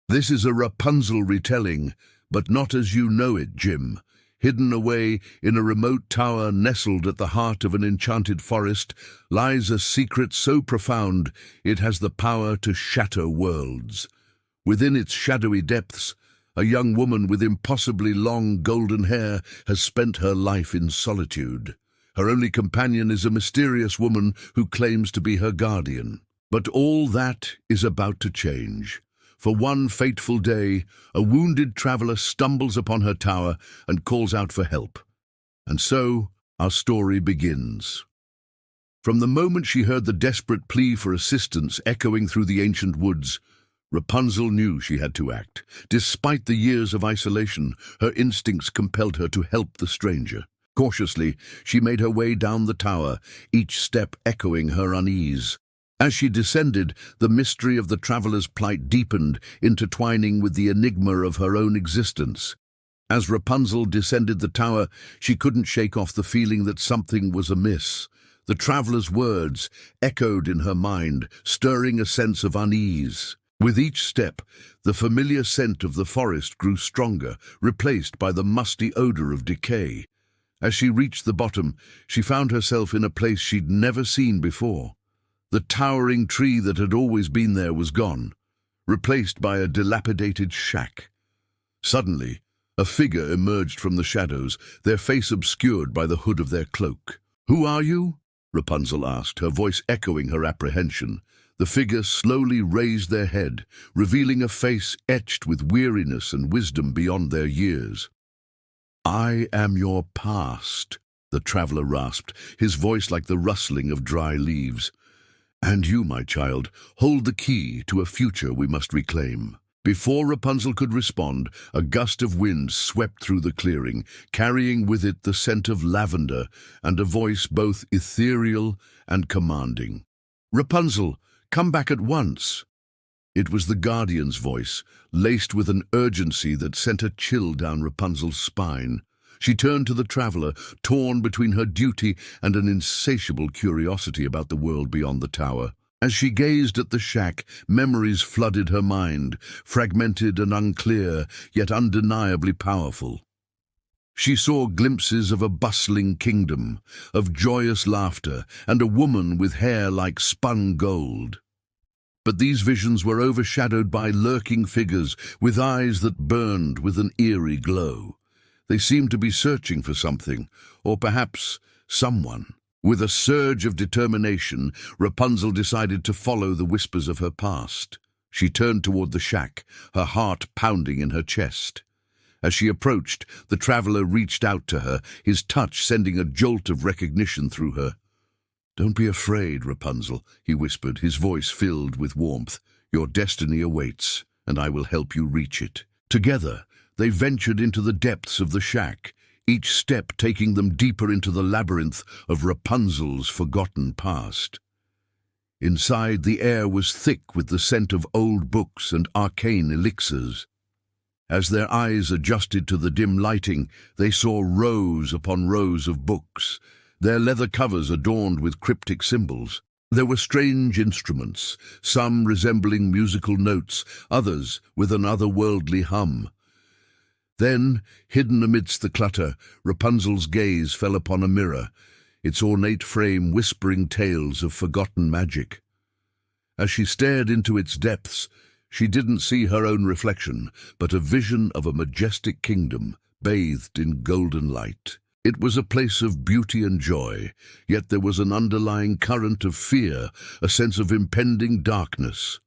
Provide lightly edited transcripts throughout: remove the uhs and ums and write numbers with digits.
This is a Rapunzel retelling, but not as you know it, Jim. Hidden away in a remote tower nestled at the heart of an enchanted forest lies a secret so profound it has the power to shatter worlds. Within its shadowy depths, a young woman with impossibly long golden hair has spent her life in solitude. Her only companion is a mysterious woman who claims to be her guardian. But all that is about to change. For one fateful day, a wounded traveler stumbles upon her tower and calls out for help. And so, our story begins. From the moment she heard the desperate plea for assistance echoing through the ancient woods, Rapunzel knew she had to act. Despite the years of isolation, her instincts compelled her to help the stranger. Cautiously, she made her way down the tower, each step echoing her unease. As she descended, the mystery of the traveler's plight deepened, intertwining with the enigma of her own existence. As Rapunzel descended the tower, she couldn't shake off the feeling that something was amiss. The traveler's words echoed in her mind, stirring a sense of unease. With each step, the familiar scent of the forest grew stronger, replaced by the musty odor of decay. As she reached the bottom, she found herself in a place she'd never seen before. The towering tree that had always been there was gone, replaced by a dilapidated shack. Suddenly, a figure emerged from the shadows, their face obscured by the hood of their cloak. "Who are you?" Rapunzel asked, her voice echoing her apprehension. The figure slowly raised their head, revealing a face etched with weariness and wisdom beyond their years. "I am your past," the traveler rasped, his voice like the rustling of dry leaves. "And you, my child, hold the key to a future we must reclaim." Before Rapunzel could respond, a gust of wind swept through the clearing, carrying with it the scent of lavender and a voice both ethereal and commanding. "Rapunzel, come back at once." It was the guardian's voice, laced with an urgency that sent a chill down Rapunzel's spine. She turned to the traveler, torn between her duty and an insatiable curiosity about the world beyond the tower. As she gazed at the shack, memories flooded her mind, fragmented and unclear, yet undeniably powerful. She saw glimpses of a bustling kingdom, of joyous laughter, and a woman with hair like spun gold. But these visions were overshadowed by lurking figures with eyes that burned with an eerie glow. They seemed to be searching for something, or perhaps someone. With a surge of determination, Rapunzel decided to follow the whispers of her past. She turned toward the shack, her heart pounding in her chest. As she approached, the traveler reached out to her, his touch sending a jolt of recognition through her. "Don't be afraid, Rapunzel," he whispered, his voice filled with warmth. "Your destiny awaits, and I will help you reach it." Together, they ventured into the depths of the shack, each step taking them deeper into the labyrinth of Rapunzel's forgotten past. Inside, the air was thick with the scent of old books and arcane elixirs. As their eyes adjusted to the dim lighting, they saw rows upon rows of books, their leather covers adorned with cryptic symbols. There were strange instruments, some resembling musical notes, others with an otherworldly hum. Then, hidden amidst the clutter, Rapunzel's gaze fell upon a mirror, its ornate frame whispering tales of forgotten magic. As she stared into its depths, she didn't see her own reflection, but a vision of a majestic kingdom bathed in golden light. It was a place of beauty and joy, yet there was an underlying current of fear, a sense of impending darkness.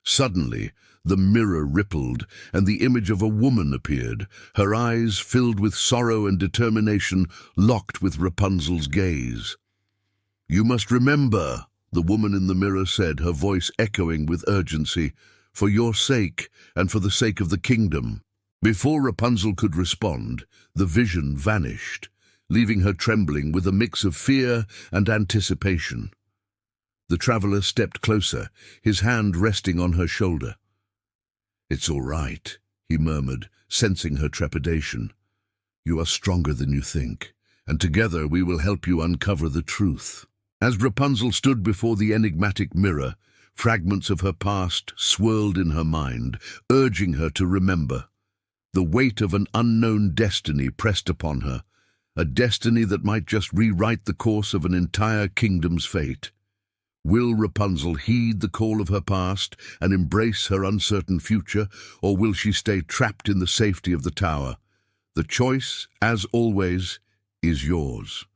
Suddenly, the mirror rippled, and the image of a woman appeared, her eyes filled with sorrow and determination, locked with Rapunzel's gaze. "You must remember," the woman in the mirror said, her voice echoing with urgency, "for your sake and for the sake of the kingdom." Before Rapunzel could respond, the vision vanished, leaving her trembling with a mix of fear and anticipation. The traveler stepped closer, his hand resting on her shoulder. "It's all right," he murmured, sensing her trepidation. "You are stronger than you think, and together we will help you uncover the truth." As Rapunzel stood before the enigmatic mirror, Fragments of her past swirled in her mind, urging her to remember. The weight of an unknown destiny pressed upon her, a destiny that might just rewrite the course of an entire kingdom's fate. Will Rapunzel heed the call of her past and embrace her uncertain future, or will she stay trapped in the safety of the tower? The choice, as always, is yours.